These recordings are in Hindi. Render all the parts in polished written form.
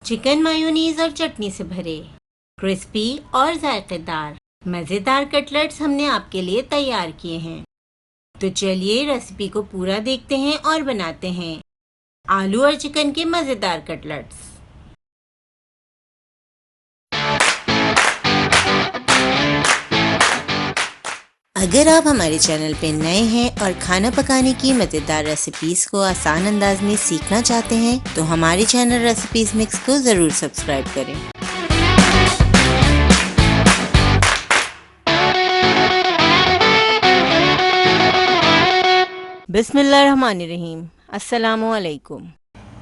चिकन मायोनीज और चटनी से भरे क्रिस्पी और जायकेदार मज़ेदार कटलेट्स हमने आपके लिए तैयार किए हैं। तो चलिए रेसिपी को पूरा देखते हैं और बनाते हैं आलू और चिकन के मज़ेदार कटलेट्स। अगर आप हमारे चैनल पर नए हैं और खाना पकाने की मज़ेदार रेसिपीज़ को आसान अंदाज में सीखना चाहते हैं तो हमारे चैनल रेसिपीज़ मिक्स को ज़रूर सब्सक्राइब करें। बिस्मिल्लाहिर्रहमानिर्रहीम। अस्सलामु अलैकुम।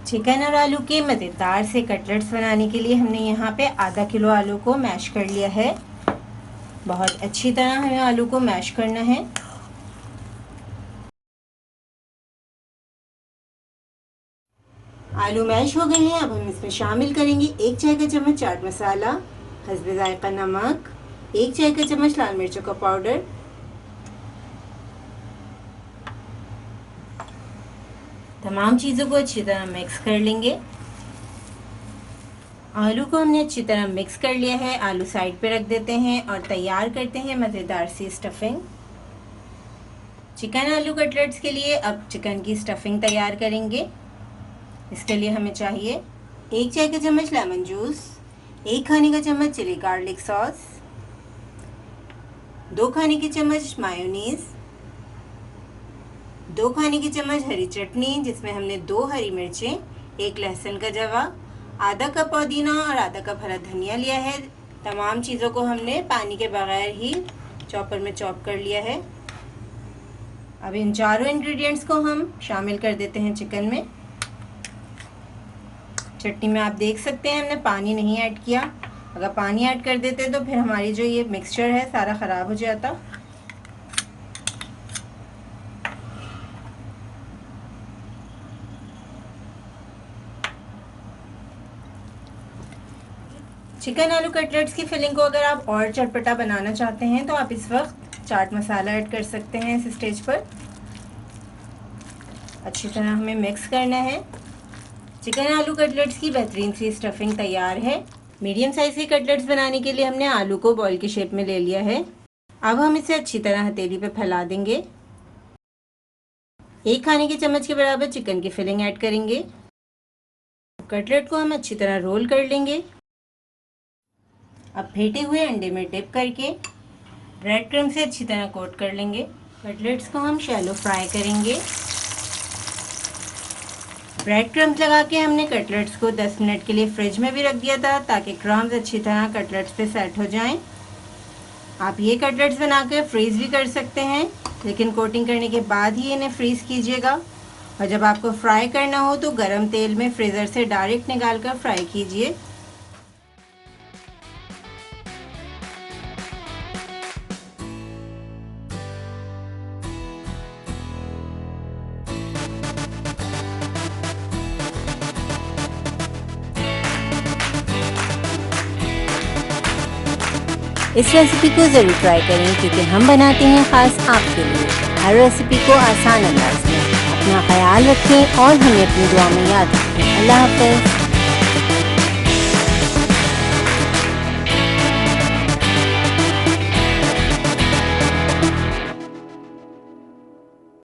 चिकन और आलू के मज़ेदार से कटलेट्स बनाने के लिए हमने यहाँ पे आधा किलो आलू को मैश कर लिया है। बहुत अच्छी तरह हमें आलू को मैश करना है। आलू मैश हो गए हैं। अब हम इसमें शामिल करेंगे 1 चाय का चम्मच चाट मसाला, हस्बे जायका नमक, 1 चाय का चम्मच लाल मिर्चों का पाउडर, तमाम चीज़ों को अच्छी तरह मिक्स कर लेंगे। आलू को हमने अच्छी तरह मिक्स कर लिया है। आलू साइड पे रख देते हैं और तैयार करते हैं मज़ेदार सी स्टफिंग। चिकन आलू कटलेट्स के लिए अब चिकन की स्टफिंग तैयार करेंगे। इसके लिए हमें चाहिए 1 चाय का चम्मच लेमन जूस, 1 खाने का चम्मच चिली गार्लिक सॉस, 2 खाने के चम्मच मायोनीज, 2 खाने के चम्मच हरी चटनी जिसमें हमने 2 हरी मिर्चें, 1 लहसुन का जवा, आधा कप पुदीना और आधा कप हरा धनिया लिया है। तमाम चीज़ों को हमने पानी के बगैर ही चॉपर में चॉप कर लिया है। अब इन चारों इंग्रेडिएंट्स को हम शामिल कर देते हैं चिकन में। चटनी में आप देख सकते हैं हमने पानी नहीं ऐड किया। अगर पानी ऐड कर देते तो फिर हमारी जो ये मिक्सचर है सारा ख़राब हो जाता। चिकन आलू कटलेट्स की फिलिंग को अगर आप और चटपटा बनाना चाहते हैं तो आप इस वक्त चाट मसाला ऐड कर सकते हैं इस स्टेज पर। अच्छी तरह हमें मिक्स करना है। चिकन आलू कटलेट्स की बेहतरीन सी स्टफिंग तैयार है। मीडियम साइज़ के कटलेट्स बनाने के लिए हमने आलू को बॉल की शेप में ले लिया है। अब हम इसे अच्छी तरह हथेली पे फैला देंगे। 1 खाने के चम्मच के बराबर चिकन की फिलिंग ऐड करेंगे। कटलेट को हम अच्छी तरह रोल कर लेंगे। अब फेंटे हुए अंडे में डिप करके ब्रेड क्रम्ब से अच्छी तरह कोट कर लेंगे। कटलेट्स को हम शैलो फ्राई करेंगे। ब्रेड क्रम्ब लगा के हमने कटलेट्स को 10 मिनट के लिए फ्रिज में भी रख दिया था ताकि क्रम्ब अच्छी तरह कटलेट्स पे सेट हो जाएं। आप ये कटलेट्स बनाकर फ्रीज़ भी कर सकते हैं, लेकिन कोटिंग करने के बाद ही इन्हें फ्रीज़ कीजिएगा। और जब आपको फ्राई करना हो तो गरम तेल में फ्रीज़र से डायरेक्ट निकाल कर फ्राई कीजिए। इस रेसिपी को ज़रूर ट्राई करें क्योंकि हम बनाते हैं ख़ास आपके लिए हर रेसिपी को आसान अंदाज में। अपना ख्याल रखें और हमें अपनी दुआ में याद रखें। अल्लाह हाफ़िज़।